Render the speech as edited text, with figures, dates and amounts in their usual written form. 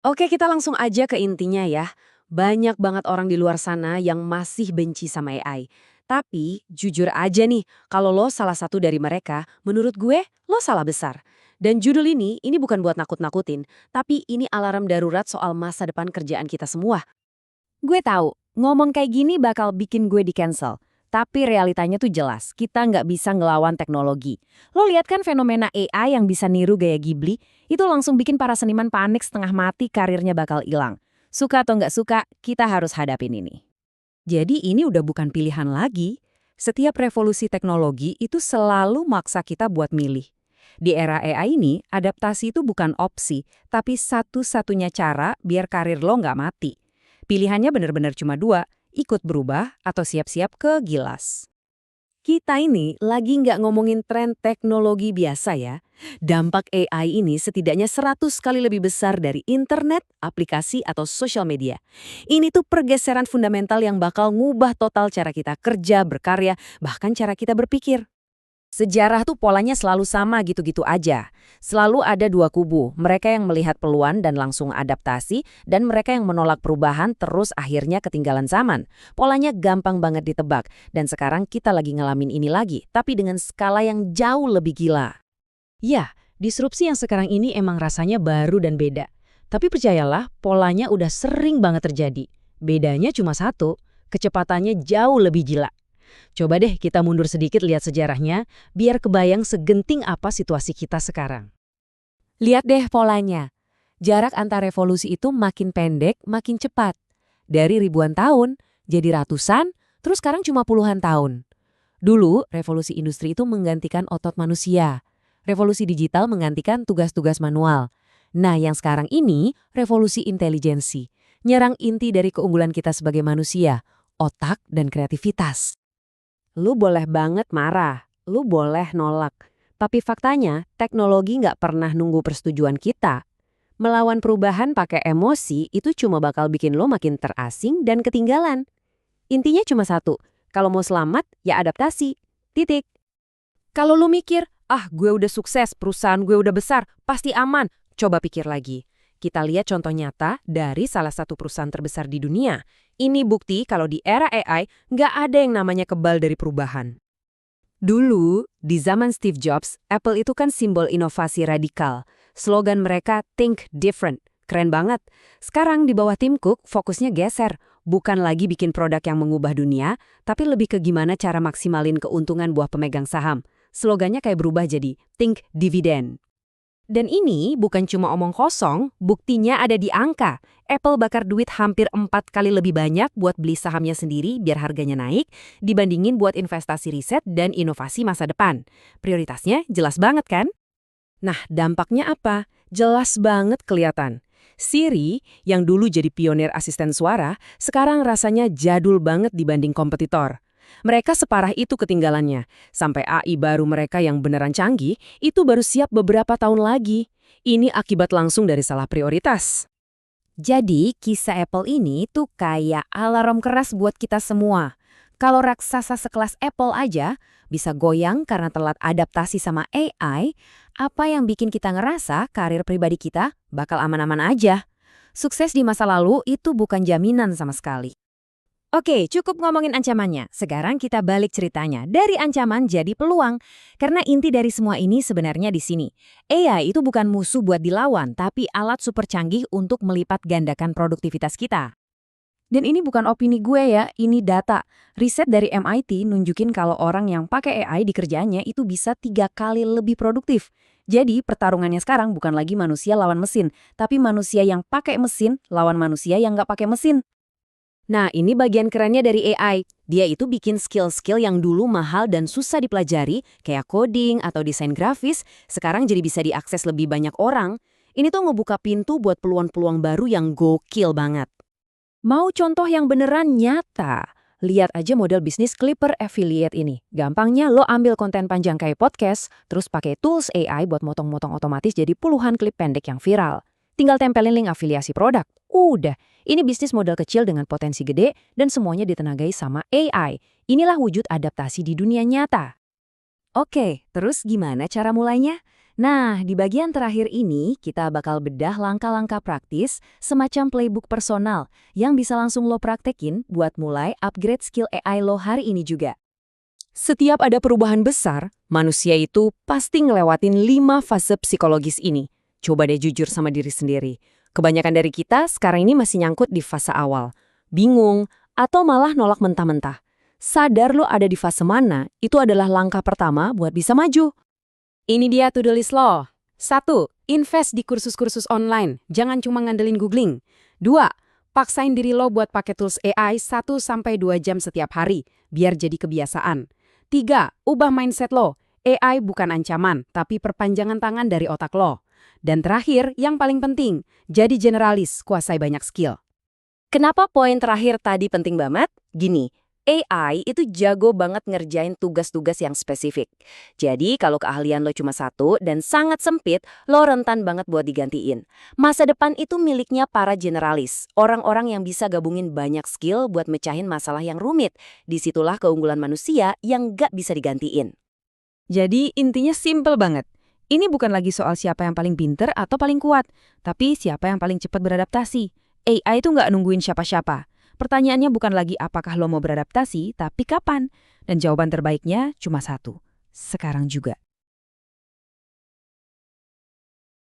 Oke, kita langsung aja ke intinya ya. Banyak banget orang di luar sana yang masih benci sama AI. Tapi, jujur aja nih, kalau lo salah satu dari mereka, menurut gue, lo salah besar. Dan judul ini bukan buat nakut-nakutin, tapi ini alarm darurat soal masa depan kerjaan kita semua. Gue tahu, ngomong kayak gini bakal bikin gue di-cancel. Tapi realitanya tuh jelas, kita nggak bisa ngelawan teknologi. Lo lihat kan fenomena AI yang bisa niru gaya Ghibli, itu langsung bikin para seniman panik setengah mati karirnya bakal hilang. Suka atau nggak suka, kita harus hadapin ini. Jadi ini udah bukan pilihan lagi. Setiap revolusi teknologi itu selalu maksa kita buat milih. Di era AI ini, adaptasi itu bukan opsi, tapi satu-satunya cara biar karir lo nggak mati. Pilihannya benar-benar cuma dua, ikut berubah atau siap-siap kegilas. Kita ini lagi nggak ngomongin tren teknologi biasa ya. Dampak AI ini setidaknya 100 kali lebih besar dari internet, aplikasi, atau sosial media. Ini tuh pergeseran fundamental yang bakal ngubah total cara kita kerja, berkarya, bahkan cara kita berpikir. Sejarah tuh polanya selalu sama gitu-gitu aja. Selalu ada dua kubu, mereka yang melihat peluang dan langsung adaptasi, dan mereka yang menolak perubahan terus akhirnya ketinggalan zaman. Polanya gampang banget ditebak, dan sekarang kita lagi ngalamin ini lagi, tapi dengan skala yang jauh lebih gila. Ya, disrupsi yang sekarang ini emang rasanya baru dan beda. Tapi percayalah, polanya udah sering banget terjadi. Bedanya cuma satu, kecepatannya jauh lebih gila. Coba deh kita mundur sedikit lihat sejarahnya, biar kebayang segenting apa situasi kita sekarang. Lihat deh polanya. Jarak antar revolusi itu makin pendek, makin cepat. Dari ribuan tahun, jadi ratusan, terus sekarang cuma puluhan tahun. Dulu, revolusi industri itu menggantikan otot manusia. Revolusi digital menggantikan tugas-tugas manual. Nah, yang sekarang ini, revolusi intelijensi. Nyerang inti dari keunggulan kita sebagai manusia, otak dan kreativitas. Lu boleh banget marah, lu boleh nolak. Tapi faktanya, teknologi nggak pernah nunggu persetujuan kita. Melawan perubahan pakai emosi itu cuma bakal bikin lo makin terasing dan ketinggalan. Intinya cuma satu, kalau mau selamat ya adaptasi. Titik. Kalau lu mikir, gue udah sukses, perusahaan gue udah besar, pasti aman. Coba pikir lagi. Kita lihat contoh nyata dari salah satu perusahaan terbesar di dunia. Ini bukti kalau di era AI nggak ada yang namanya kebal dari perubahan. Dulu, di zaman Steve Jobs, Apple itu kan simbol inovasi radikal. Slogan mereka Think Different. Keren banget. Sekarang di bawah Tim Cook, fokusnya geser. Bukan lagi bikin produk yang mengubah dunia, tapi lebih ke gimana cara maksimalin keuntungan buah pemegang saham. Slogannya kayak berubah jadi Think Dividend. Dan ini bukan cuma omong kosong, buktinya ada di angka. Apple bakar duit hampir 4 kali lebih banyak buat beli sahamnya sendiri biar harganya naik, dibandingin buat investasi riset dan inovasi masa depan. Prioritasnya jelas banget kan? Nah, dampaknya apa? Jelas banget kelihatan. Siri, yang dulu jadi pionir asisten suara, sekarang rasanya jadul banget dibanding kompetitor. Mereka separah itu ketinggalannya. Sampai AI baru mereka yang beneran canggih, itu baru siap beberapa tahun lagi. Ini akibat langsung dari salah prioritas. Jadi, kisah Apple ini tuh kayak alarm keras buat kita semua. Kalau raksasa sekelas Apple aja bisa goyang karena telat adaptasi sama AI, apa yang bikin kita ngerasa karir pribadi kita bakal aman-aman aja? Sukses di masa lalu itu bukan jaminan sama sekali. Oke, cukup ngomongin ancamannya. Sekarang kita balik ceritanya. Dari ancaman jadi peluang. Karena inti dari semua ini sebenarnya di sini. AI itu bukan musuh buat dilawan, tapi alat super canggih untuk melipat gandakan produktivitas kita. Dan ini bukan opini gue ya, ini data. Riset dari MIT nunjukin kalau orang yang pakai AI di kerjaannya itu bisa 3 kali lebih produktif. Jadi pertarungannya sekarang bukan lagi manusia lawan mesin, tapi manusia yang pakai mesin lawan manusia yang nggak pakai mesin. Nah, ini bagian kerennya dari AI. Dia itu bikin skill-skill yang dulu mahal dan susah dipelajari, kayak coding atau desain grafis, sekarang jadi bisa diakses lebih banyak orang. Ini tuh ngebuka pintu buat peluang-peluang baru yang gokil banget. Mau contoh yang beneran nyata? Lihat aja model bisnis Clipper Affiliate ini. Gampangnya lo ambil konten panjang kayak podcast, terus pakai tools AI buat motong-motong otomatis jadi puluhan klip pendek yang viral. Tinggal tempelin link afiliasi produk. Udah, ini bisnis model kecil dengan potensi gede dan semuanya ditenagai sama AI. Inilah wujud adaptasi di dunia nyata. Oke, terus gimana cara mulainya? Nah, di bagian terakhir ini kita bakal bedah langkah-langkah praktis semacam playbook personal yang bisa langsung lo praktekin buat mulai upgrade skill AI lo hari ini juga. Setiap ada perubahan besar, manusia itu pasti ngelewatin 5 fase psikologis ini. Coba deh jujur sama diri sendiri. Kebanyakan dari kita sekarang ini masih nyangkut di fase awal. Bingung, atau malah nolak mentah-mentah. Sadar lo ada di fase mana, itu adalah langkah pertama buat bisa maju. Ini dia to-do list lo. 1. Invest di kursus-kursus online. Jangan cuma ngandelin googling. 2. Paksain diri lo buat pakai tools AI 1-2 jam setiap hari, biar jadi kebiasaan. 3. Ubah mindset lo. AI bukan ancaman, tapi perpanjangan tangan dari otak lo. Dan terakhir, yang paling penting, jadi generalis, kuasai banyak skill. Kenapa poin terakhir tadi penting banget? Gini, AI itu jago banget ngerjain tugas-tugas yang spesifik. Jadi kalau keahlian lo cuma satu dan sangat sempit, lo rentan banget buat digantiin. Masa depan itu miliknya para generalis, orang-orang yang bisa gabungin banyak skill buat mecahin masalah yang rumit. Disitulah keunggulan manusia yang gak bisa digantiin. Jadi intinya simple banget. Ini bukan lagi soal siapa yang paling pinter atau paling kuat, tapi siapa yang paling cepat beradaptasi. AI itu nggak nungguin siapa-siapa. Pertanyaannya bukan lagi apakah lo mau beradaptasi, tapi kapan. Dan jawaban terbaiknya cuma satu, sekarang juga.